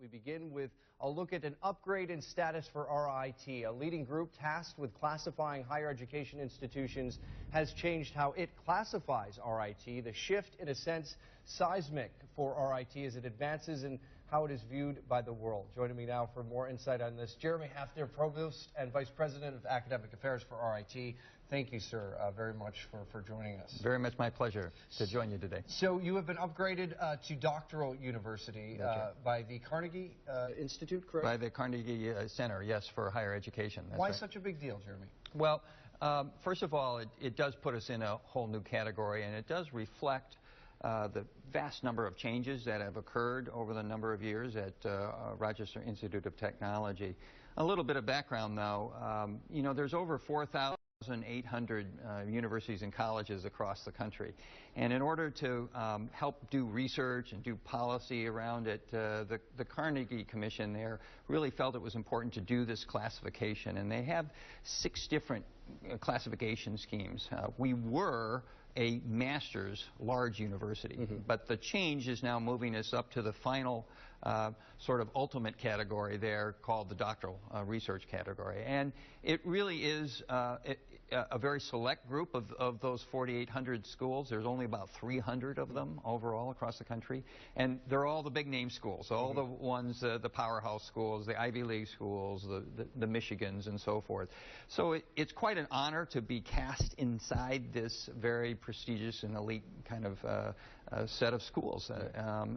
We begin with a look at an upgrade in status for RIT. A leading group tasked with classifying higher education institutions has changed how it classifies RIT. The shift, in a sense, seismic for RIT as it advances in how it is viewed by the world. Joining me now for more insight on this, Jeremy Haefner, Provost and Vice President of Academic Affairs for RIT. Thank you, sir, very much for joining us. Very much my pleasure to join you today. So you have been upgraded to Doctoral University by the Carnegie Institute, correct? By the Carnegie Center, yes, for higher education. That's Why right. such a big deal, Jeremy? Well, first of all, it does put us in a whole new category, and it does reflect the vast number of changes that have occurred over the number of years at Rochester Institute of Technology. A little bit of background, though. You know, there's over 4,800 universities and colleges across the country. And in order to help do research and do policy around it, the Carnegie Commission there really felt it was important to do this classification. And they have 6 different classification schemes. We were a master's large university, but the change is now moving us up to the final sort of ultimate category there called the doctoral research category. And it really is a very select group of those 4,800 schools. There's only about 300 of them overall across the country. And they're all the big name schools, all the ones, the powerhouse schools, the Ivy League schools, the Michigans and so forth. So it's quite an honor to be cast inside this very prestigious and elite kind of set of schools.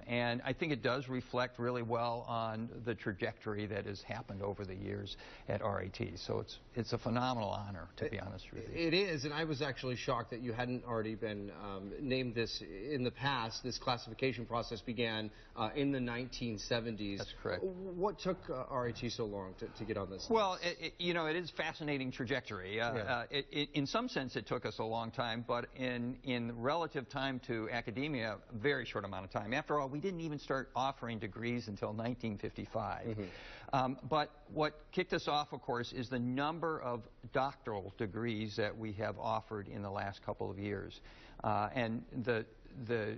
And I think it does reflect really well on the trajectory that has happened over the years at RIT. So it's a phenomenal honor, to be honest with you. It is, and I was actually shocked that you hadn't already been named this in the past. This classification process began in the 1970s. That's correct. What took RIT so long to get on this? Well, you know, it is a fascinating trajectory. In some sense, it took us a long time, but in relative time to academia, a very short amount of time. After all, we didn't even start offering degrees until 1955. But what kicked us off, of course, is the number of doctoral degrees that we have offered in the last couple of years. And the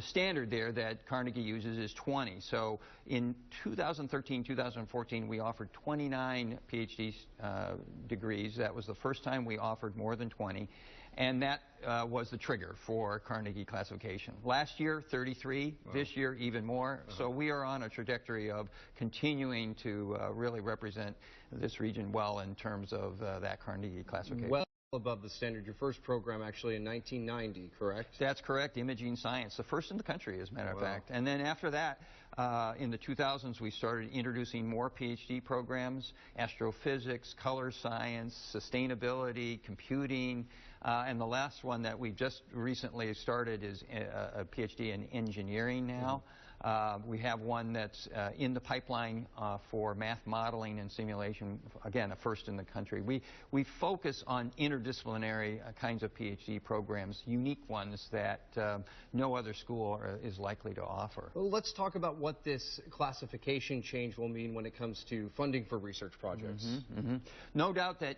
standard there that Carnegie uses is 20. So in 2013, 2014, we offered 29 PhD degrees. That was the first time we offered more than 20. And that was the trigger for Carnegie classification. Last year, 33. Wow. This year, even more. So we are on a trajectory of continuing to really represent this region well in terms of that Carnegie classification. Well above the standard. Your first program actually in 1990, correct? That's correct. Imaging science, the first in the country, as a matter of fact. And then after that, in the 2000s, we started introducing more PhD programs: astrophysics, color science, sustainability, computing. And the last one that we just recently started is a PhD in engineering now. We have one that's in the pipeline for math modeling and simulation, again, a first in the country. We focus on interdisciplinary kinds of PhD programs, unique ones that no other school is likely to offer. Well, let's talk about what this classification change will mean when it comes to funding for research projects. No doubt that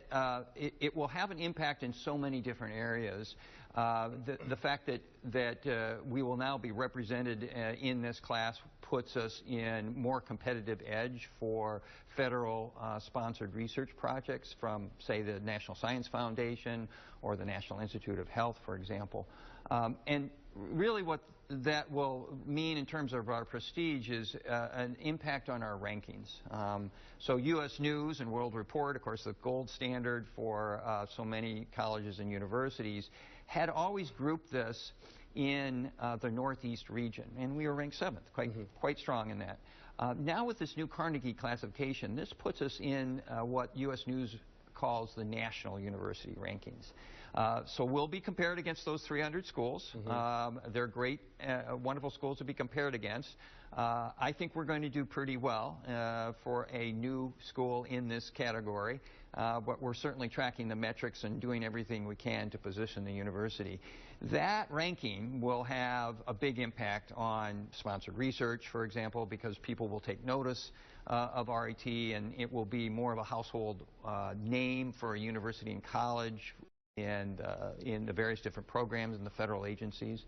it will have an impact in so many different areas. The fact that we will now be represented in this class puts us in more competitive edge for federal sponsored research projects from, say, the National Science Foundation or the National Institute of Health, for example. And really what that will mean in terms of our prestige is an impact on our rankings. So U.S. News and World Report, of course, the gold standard for so many colleges and universities, had always grouped this in the Northeast region, and we were ranked 7th, quite strong in that. Now with this new Carnegie classification, this puts us in what U.S. News calls the national university rankings. So we'll be compared against those 300 schools. They're great, wonderful schools to be compared against. I think we're going to do pretty well for a new school in this category, but we're certainly tracking the metrics and doing everything we can to position the university. That ranking will have a big impact on sponsored research, for example, because people will take notice of RIT, and it will be more of a household name for a university and college and in the various different programs in the federal agencies.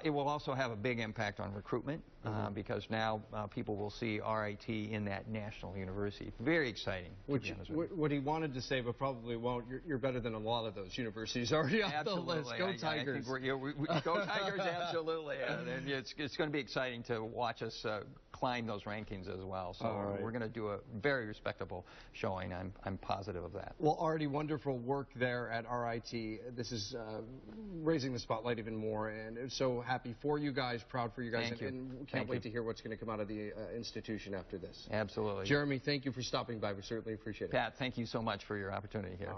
It will also have a big impact on recruitment because now people will see RIT in that national university. Very exciting. What he wanted to say, but probably won't, you're better than a lot of those universities already on the list. Go Tigers. Go Tigers, absolutely. And it's going to be exciting to watch us climb those rankings as well. So we're going to do a very respectable showing. I'm positive of that. Well, already wonderful work there at RIT. This is raising the spotlight even more, and so happy for you guys, proud for you guys, and can't wait to hear what's going to come out of the institution after this. Absolutely. Jeremy, thank you for stopping by. We certainly appreciate it. Pat, thank you so much for your opportunity here.